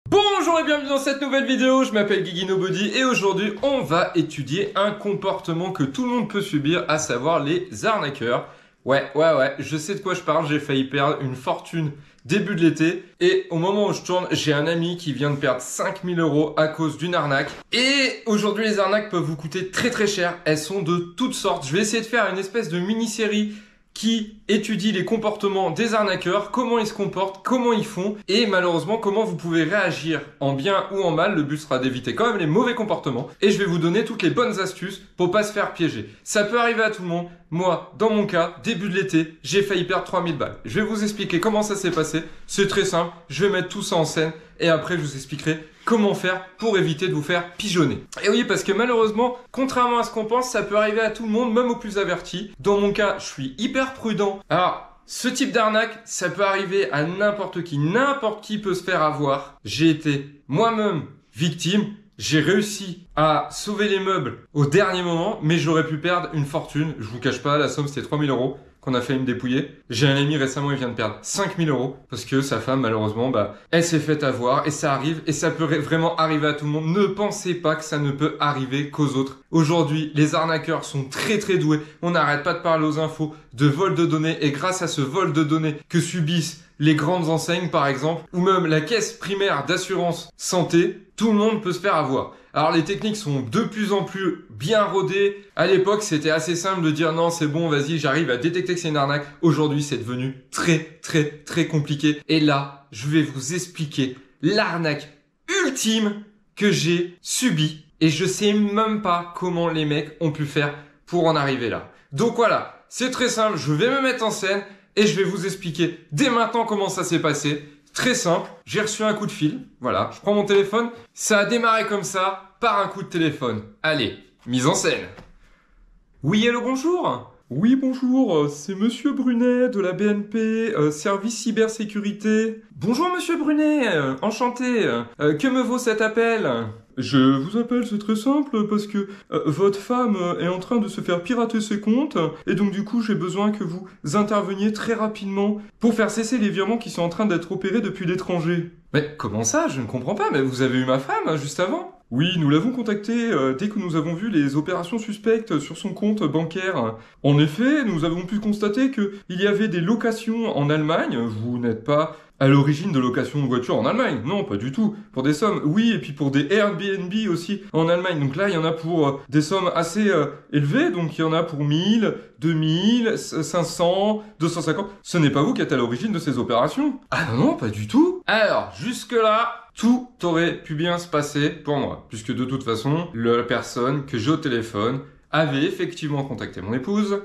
Bonjour et bienvenue dans cette nouvelle vidéo, je m'appelle Guigui Nobody et aujourd'hui on va étudier un comportement que tout le monde peut subir, à savoir les arnaqueurs. Ouais, je sais de quoi je parle, j'ai failli perdre une fortune début de l'été et au moment où je tourne, j'ai un ami qui vient de perdre 5000 € à cause d'une arnaque. Et aujourd'hui les arnaques peuvent vous coûter très cher, elles sont de toutes sortes. Je vais essayer de faire une espèce de mini-série qui étudie les comportements des arnaqueurs, comment ils se comportent, comment ils font et malheureusement comment vous pouvez réagir en bien ou en mal. Le but sera d'éviter quand même les mauvais comportements et je vais vous donner toutes les bonnes astuces pour pas se faire piéger. Ça peut arriver à tout le monde. Moi, dans mon cas, début de l'été, j'ai failli perdre 3000 balles. Je vais vous expliquer comment ça s'est passé. C'est très simple, je vais mettre tout ça en scène et après je vous expliquerai comment faire pour éviter de vous faire pigeonner. Et oui, parce que malheureusement, contrairement à ce qu'on pense, ça peut arriver à tout le monde, même aux plus avertis. Dans mon cas, je suis hyper prudent. Alors, ce type d'arnaque, ça peut arriver à n'importe qui peut se faire avoir. J'ai été moi-même victime. J'ai réussi à sauver les meubles au dernier moment, mais j'aurais pu perdre une fortune. Je vous cache pas, la somme c'était 3000 € qu'on a failli me dépouiller. J'ai un ami récemment, il vient de perdre 5000 € parce que sa femme, malheureusement, elle s'est fait avoir et ça arrive et ça peut vraiment arriver à tout le monde. Ne pensez pas que ça ne peut arriver qu'aux autres. Aujourd'hui, les arnaqueurs sont très doués. On n'arrête pas de parler aux infos de vol de données et grâce à ce vol de données que subissent les grandes enseignes par exemple, ou même la caisse primaire d'assurance santé, tout le monde peut se faire avoir. Alors les techniques sont de plus en plus bien rodées. À l'époque, c'était assez simple de dire non, c'est bon, vas-y, j'arrive à détecter que c'est une arnaque. Aujourd'hui, c'est devenu très compliqué. Et là, je vais vous expliquer l'arnaque ultime que j'ai subie. Et je sais même pas comment les mecs ont pu faire pour en arriver là. Donc voilà, c'est très simple, je vais me mettre en scène et je vais vous expliquer dès maintenant comment ça s'est passé. Très simple, j'ai reçu un coup de fil, voilà, je prends mon téléphone, ça a démarré comme ça, par un coup de téléphone. Allez, mise en scène. Oui, allô, bonjour. Oui, bonjour, c'est Monsieur Brunet de la BNP, service cybersécurité. Bonjour Monsieur Brunet, enchanté. Que me vaut cet appel? Je vous appelle, c'est très simple, parce que votre femme est en train de se faire pirater ses comptes, et donc du coup j'ai besoin que vous interveniez très rapidement pour faire cesser les virements qui sont en train d'être opérés depuis l'étranger. Mais comment ça? Je ne comprends pas, mais vous avez eu ma femme juste avant? Oui, nous l'avons contacté dès que nous avons vu les opérations suspectes sur son compte bancaire. En effet, nous avons pu constater qu'il y avait des locations en Allemagne. Vous n'êtes pas à l'origine de location de voitures en Allemagne. Non, pas du tout. Pour des sommes, oui, et puis pour des Airbnb aussi en Allemagne. Donc là, il y en a pour des sommes assez élevées. Donc il y en a pour 1000, 2000, 500, 250. Ce n'est pas vous qui êtes à l'origine de ces opérations. Ah non, pas du tout. Alors, jusque-là, tout aurait pu bien se passer pour moi. Puisque de toute façon, la personne que j'ai au téléphone avait effectivement contacté mon épouse,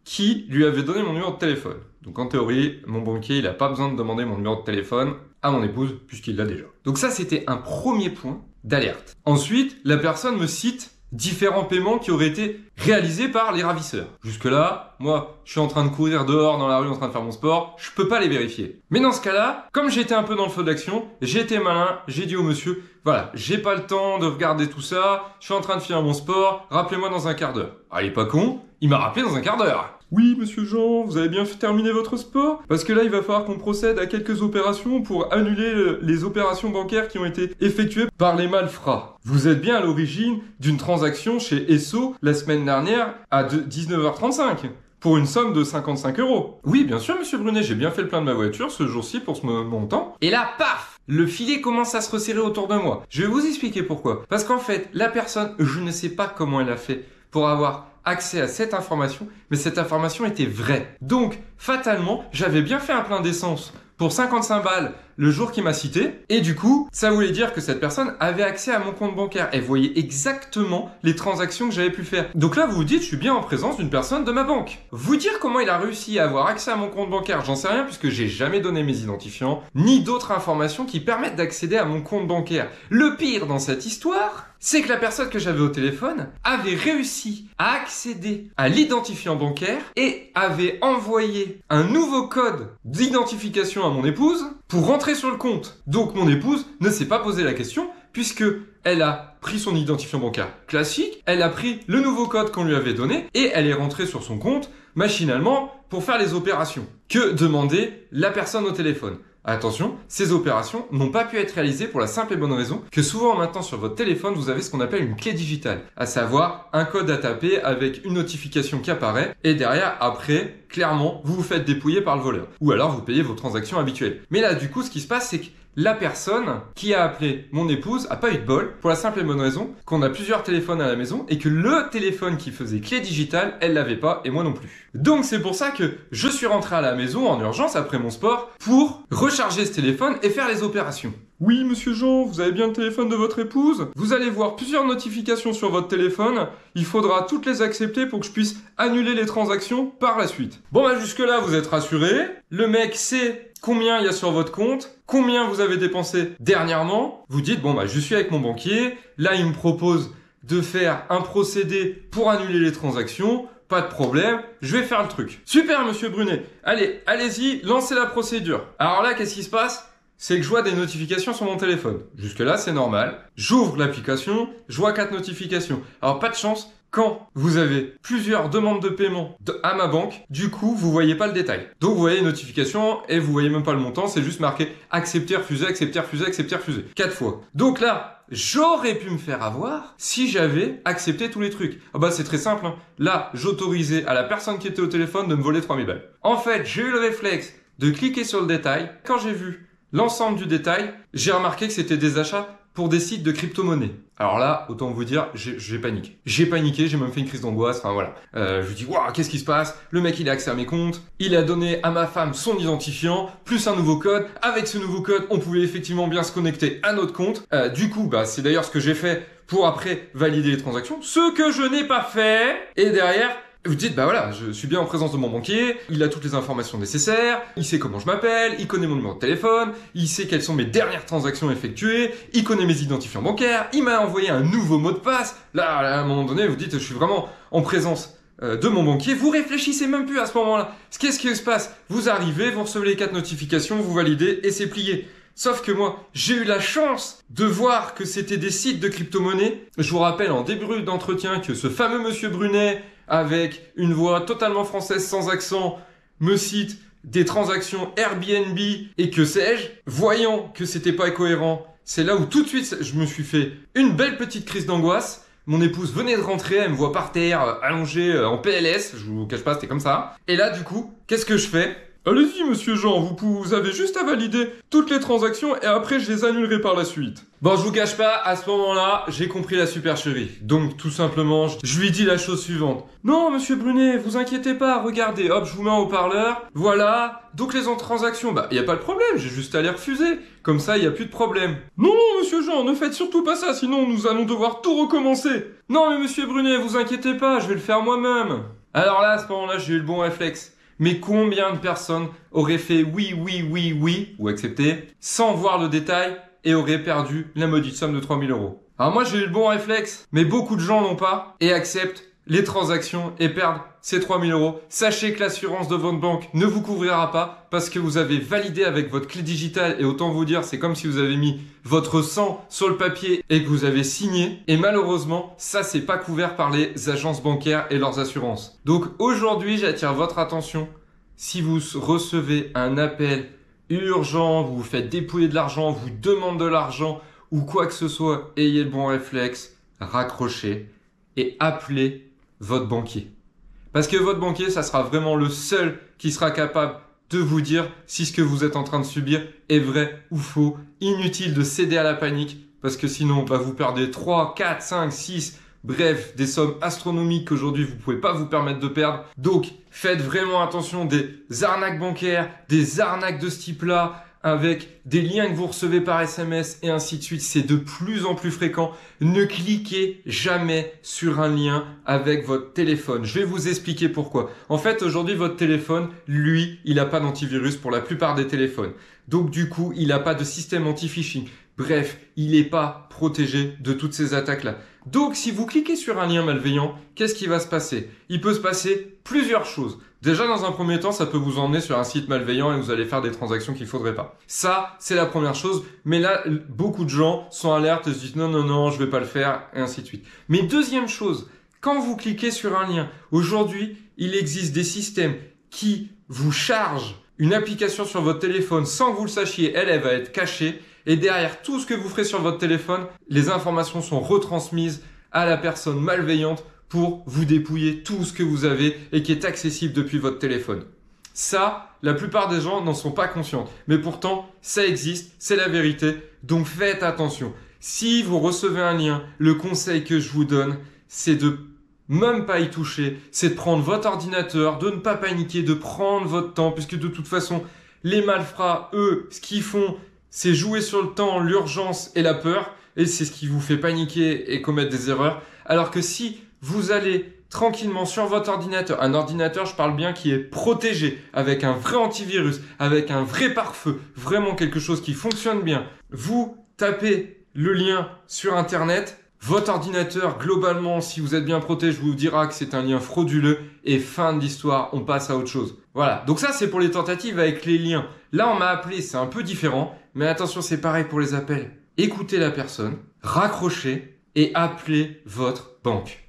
qui lui avait donné mon numéro de téléphone. Donc en théorie, mon banquier, il n'a pas besoin de demander mon numéro de téléphone à mon épouse, puisqu'il l'a déjà. Donc ça, c'était un premier point d'alerte. Ensuite, la personne me cite différents paiements qui auraient été réalisés par les ravisseurs. Jusque-là, moi, je suis en train de courir dehors dans la rue en train de faire mon sport, je peux pas les vérifier. Mais dans ce cas-là, comme j'étais un peu dans le feu d'action, j'ai été malin, j'ai dit au monsieur, voilà, j'ai pas le temps de regarder tout ça, je suis en train de finir mon sport, rappelez-moi dans un quart d'heure. Ah, il est pas con, il m'a rappelé dans un quart d'heure. Oui, monsieur Jean, vous avez bien terminé votre sport? Parce que là, il va falloir qu'on procède à quelques opérations pour annuler les opérations bancaires qui ont été effectuées par les malfrats. Vous êtes bien à l'origine d'une transaction chez Esso la semaine dernière à 19h35 pour une somme de 55 €. Oui, bien sûr, monsieur Brunet, j'ai bien fait le plein de ma voiture ce jour-ci pour ce montant. Et là, paf! Le filet commence à se resserrer autour de moi. Je vais vous expliquer pourquoi. Parce qu'en fait, la personne, je ne sais pas comment elle a fait pour avoir accès à cette information, mais cette information était vraie. Donc, fatalement, j'avais bien fait un plein d'essence pour 55 balles le jour qu'il m'a cité, et du coup, ça voulait dire que cette personne avait accès à mon compte bancaire. Elle voyait exactement les transactions que j'avais pu faire. Donc là, vous vous dites, je suis bien en présence d'une personne de ma banque. Vous dire comment il a réussi à avoir accès à mon compte bancaire, j'en sais rien puisque j'ai jamais donné mes identifiants, ni d'autres informations qui permettent d'accéder à mon compte bancaire. Le pire dans cette histoire, c'est que la personne que j'avais au téléphone avait réussi à accéder à l'identifiant bancaire et avait envoyé un nouveau code d'identification à mon épouse pour rentrer sur le compte. Donc mon épouse ne s'est pas posé la question puisque elle a pris son identifiant bancaire classique, elle a pris le nouveau code qu'on lui avait donné et elle est rentrée sur son compte machinalement pour faire les opérations. Que demandait la personne au téléphone? Attention, ces opérations n'ont pas pu être réalisées pour la simple et bonne raison que souvent maintenant sur votre téléphone, vous avez ce qu'on appelle une clé digitale, à savoir un code à taper avec une notification qui apparaît et derrière, après, clairement, vous vous faites dépouiller par le voleur. Ou alors vous payez vos transactions habituelles. Mais là, du coup, ce qui se passe, c'est que la personne qui a appelé mon épouse a pas eu de bol pour la simple et bonne raison qu'on a plusieurs téléphones à la maison et que le téléphone qui faisait clé digitale, elle l'avait pas et moi non plus. Donc c'est pour ça que je suis rentré à la maison en urgence après mon sport pour recharger ce téléphone et faire les opérations. Oui, monsieur Jean, vous avez bien le téléphone de votre épouse? Vous allez voir plusieurs notifications sur votre téléphone. Il faudra toutes les accepter pour que je puisse annuler les transactions par la suite. Bon bah jusque là vous êtes rassurés. Le mec sait combien il y a sur votre compte, combien vous avez dépensé dernièrement. Vous dites bon bah je suis avec mon banquier. Là il me propose de faire un procédé pour annuler les transactions. Pas de problème, je vais faire le truc. Super monsieur Brunet. Allez, allez-y, lancez la procédure. Alors là qu'est-ce qui se passe ? C'est que je vois des notifications sur mon téléphone. Jusque-là, c'est normal. J'ouvre l'application, je vois 4 notifications. Alors, pas de chance, quand vous avez plusieurs demandes de paiement à ma banque, du coup, vous voyez pas le détail. Donc, vous voyez les notifications et vous voyez même pas le montant, c'est juste marqué accepter, refuser, accepter, refuser, accepter, refuser. 4 fois. Donc là, j'aurais pu me faire avoir si j'avais accepté tous les trucs. Ah bah, c'est très simple, hein. Là, j'autorisais à la personne qui était au téléphone de me voler 3000 balles. En fait, j'ai eu le réflexe de cliquer sur le détail. Quand j'ai vu l'ensemble du détail, j'ai remarqué que c'était des achats pour des sites de crypto-monnaie. Alors là, autant vous dire, j'ai paniqué. J'ai paniqué, j'ai même fait une crise d'angoisse, enfin voilà. Je lui dis, waouh, qu'est-ce qui se passe? Le mec, il a accès à mes comptes, il a donné à ma femme son identifiant, plus un nouveau code. Avec ce nouveau code, on pouvait effectivement bien se connecter à notre compte. Du coup, bah, c'est d'ailleurs ce que j'ai fait pour après valider les transactions. Ce que je n'ai pas fait. Et derrière, vous dites, bah voilà, je suis bien en présence de mon banquier, il a toutes les informations nécessaires, il sait comment je m'appelle, il connaît mon numéro de téléphone, il sait quelles sont mes dernières transactions effectuées, il connaît mes identifiants bancaires, il m'a envoyé un nouveau mot de passe. Là, à un moment donné, vous dites, je suis vraiment en présence de mon banquier, vous réfléchissez même plus à ce moment-là. Qu'est-ce qui se passe? Vous arrivez, vous recevez les 4 notifications, vous validez et c'est plié. Sauf que moi, j'ai eu la chance de voir que c'était des sites de crypto-monnaie. Je vous rappelle en début d'entretien que ce fameux monsieur Brunet, avec une voix totalement française sans accent, me cite des transactions Airbnb et que sais-je. Voyant que c'était pas cohérent, c'est là où tout de suite je me suis fait une belle petite crise d'angoisse. Mon épouse venait de rentrer, elle me voit par terre, allongée en PLS, je vous cache pas, c'était comme ça. Et là, du coup, qu'est-ce que je fais ? Allez-y, monsieur Jean, vous avez juste à valider toutes les transactions et après je les annulerai par la suite. Bon, je vous cache pas, à ce moment-là, j'ai compris la supercherie. Donc, tout simplement, je lui dis la chose suivante. Non, monsieur Brunet, vous inquiétez pas, regardez, hop, je vous mets en haut-parleur, voilà. Donc, les autres transactions, bah, y a pas de problème, j'ai juste à les refuser. Comme ça, y a plus de problème. Non, non, monsieur Jean, ne faites surtout pas ça, sinon nous allons devoir tout recommencer. Non, mais monsieur Brunet, vous inquiétez pas, je vais le faire moi-même. Alors là, à ce moment-là, j'ai eu le bon réflexe. Mais combien de personnes auraient fait oui, oui, oui, oui, ou accepté, sans voir le détail, et auraient perdu la maudite somme de 3000 €? Alors moi, j'ai eu le bon réflexe, mais beaucoup de gens l'ont pas, et acceptent les transactions et perdent ces 3000 €. Sachez que l'assurance de votre banque ne vous couvrira pas, parce que vous avez validé avec votre clé digitale, et autant vous dire, c'est comme si vous avez mis votre sang sur le papier et que vous avez signé, et malheureusement, ça c'est pas couvert par les agences bancaires et leurs assurances. Donc aujourd'hui, j'attire votre attention. Si vous recevez un appel urgent, vous vous faites dépouiller de l'argent, vous demandez de l'argent ou quoi que ce soit, ayez le bon réflexe, raccrochez et appelez votre banquier. Parce que votre banquier, ça sera vraiment le seul qui sera capable de vous dire si ce que vous êtes en train de subir est vrai ou faux. Inutile de céder à la panique parce que sinon, bah, vous perdez 3, 4, 5, 6... Bref, des sommes astronomiques qu'aujourd'hui vous pouvez pas vous permettre de perdre. Donc, faites vraiment attention des arnaques bancaires, des arnaques de ce type-là, avec des liens que vous recevez par SMS et ainsi de suite. C'est de plus en plus fréquent. Ne cliquez jamais sur un lien avec votre téléphone. Je vais vous expliquer pourquoi. En fait, aujourd'hui, votre téléphone, lui, il n'a pas d'antivirus pour la plupart des téléphones. Donc, du coup, il n'a pas de système anti-phishing. Bref, il n'est pas protégé de toutes ces attaques-là. Donc, si vous cliquez sur un lien malveillant, qu'est-ce qui va se passer? Il peut se passer plusieurs choses. Déjà, dans un premier temps, ça peut vous emmener sur un site malveillant et vous allez faire des transactions qu'il faudrait pas. Ça, c'est la première chose. Mais là, beaucoup de gens sont alertes et se disent non, non, non, je vais pas le faire et ainsi de suite. Mais deuxième chose, quand vous cliquez sur un lien, aujourd'hui, il existe des systèmes qui vous chargent une application sur votre téléphone sans que vous le sachiez, elle va être cachée. Et derrière tout ce que vous ferez sur votre téléphone, les informations sont retransmises à la personne malveillante pour vous dépouiller tout ce que vous avez et qui est accessible depuis votre téléphone. Ça, la plupart des gens n'en sont pas conscients. Mais pourtant, ça existe, c'est la vérité. Donc faites attention. Si vous recevez un lien, le conseil que je vous donne, c'est de même pas y toucher. C'est de prendre votre ordinateur, de ne pas paniquer, de prendre votre temps. Puisque de toute façon, les malfrats, eux, ce qu'ils font, c'est jouer sur le temps, l'urgence et la peur. Et c'est ce qui vous fait paniquer et commettre des erreurs. Alors que si vous allez tranquillement sur votre ordinateur, un ordinateur, je parle bien, qui est protégé, avec un vrai antivirus, avec un vrai pare-feu, vraiment quelque chose qui fonctionne bien. Vous tapez le lien sur Internet, votre ordinateur, globalement, si vous êtes bien protégé, vous dira que c'est un lien frauduleux et fin de l'histoire, on passe à autre chose. Voilà, donc ça c'est pour les tentatives avec les liens. Là on m'a appelé, c'est un peu différent, mais attention, c'est pareil pour les appels. Écoutez la personne, raccrochez et appelez votre banque.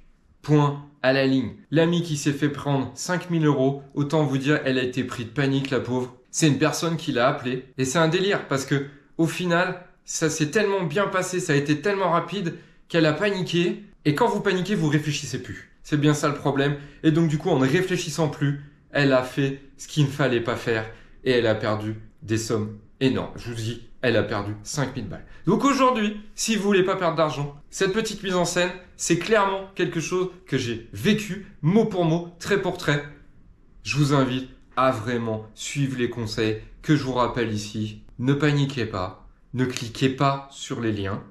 Point à la ligne. L'ami qui s'est fait prendre 5 000 €, autant vous dire, elle a été prise de panique, la pauvre. C'est une personne qui l'a appelé. Et c'est un délire parce que, au final, ça s'est tellement bien passé, ça a été tellement rapide qu'elle a paniqué. Et quand vous paniquez, vous réfléchissez plus. C'est bien ça le problème. Et donc, du coup, en ne réfléchissant plus, elle a fait ce qu'il ne fallait pas faire. Et elle a perdu des sommes énormes. Je vous dis, elle a perdu 5 000 balles. Donc aujourd'hui, si vous voulez pas perdre d'argent, cette petite mise en scène, c'est clairement quelque chose que j'ai vécu, mot pour mot, trait pour trait. Je vous invite à vraiment suivre les conseils que je vous rappelle ici. Ne paniquez pas, ne cliquez pas sur les liens,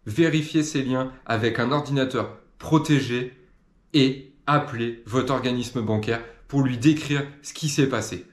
vérifiez ces liens avec un ordinateur protégé et appelez votre organisme bancaire pour lui décrire ce qui s'est passé.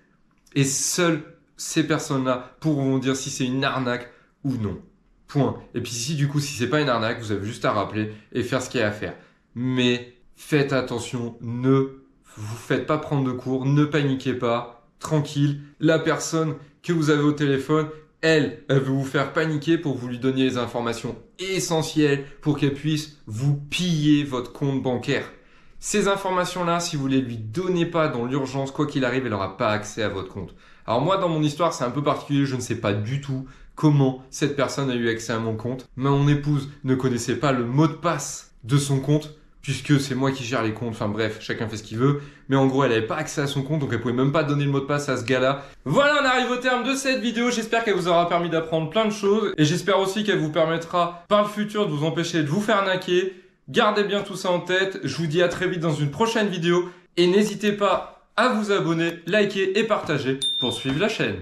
Et seules ces personnes-là pourront vous dire si c'est une arnaque ou non. Point. Et puis si c'est pas une arnaque, vous avez juste à rappeler et faire ce qu'il y a à faire. Mais faites attention, ne vous faites pas prendre de cours, ne paniquez pas, tranquille. La personne que vous avez au téléphone, elle veut vous faire paniquer pour que vous lui donniez les informations essentielles pour qu'elle puisse vous piller votre compte bancaire. Ces informations-là, si vous ne les lui donnez pas dans l'urgence, quoi qu'il arrive, elle n'aura pas accès à votre compte. Alors moi, dans mon histoire, c'est un peu particulier, je ne sais pas du tout comment cette personne a eu accès à mon compte. Mon épouse ne connaissait pas le mot de passe de son compte, puisque c'est moi qui gère les comptes, enfin bref, chacun fait ce qu'il veut. Mais en gros, elle n'avait pas accès à son compte, donc elle pouvait même pas donner le mot de passe à ce gars-là. Voilà, on arrive au terme de cette vidéo, j'espère qu'elle vous aura permis d'apprendre plein de choses, et j'espère aussi qu'elle vous permettra, par le futur, de vous empêcher de vous faire arnaquer. Gardez bien tout ça en tête, je vous dis à très vite dans une prochaine vidéo, et n'hésitez pas à vous abonner, liker et partager pour suivre la chaîne.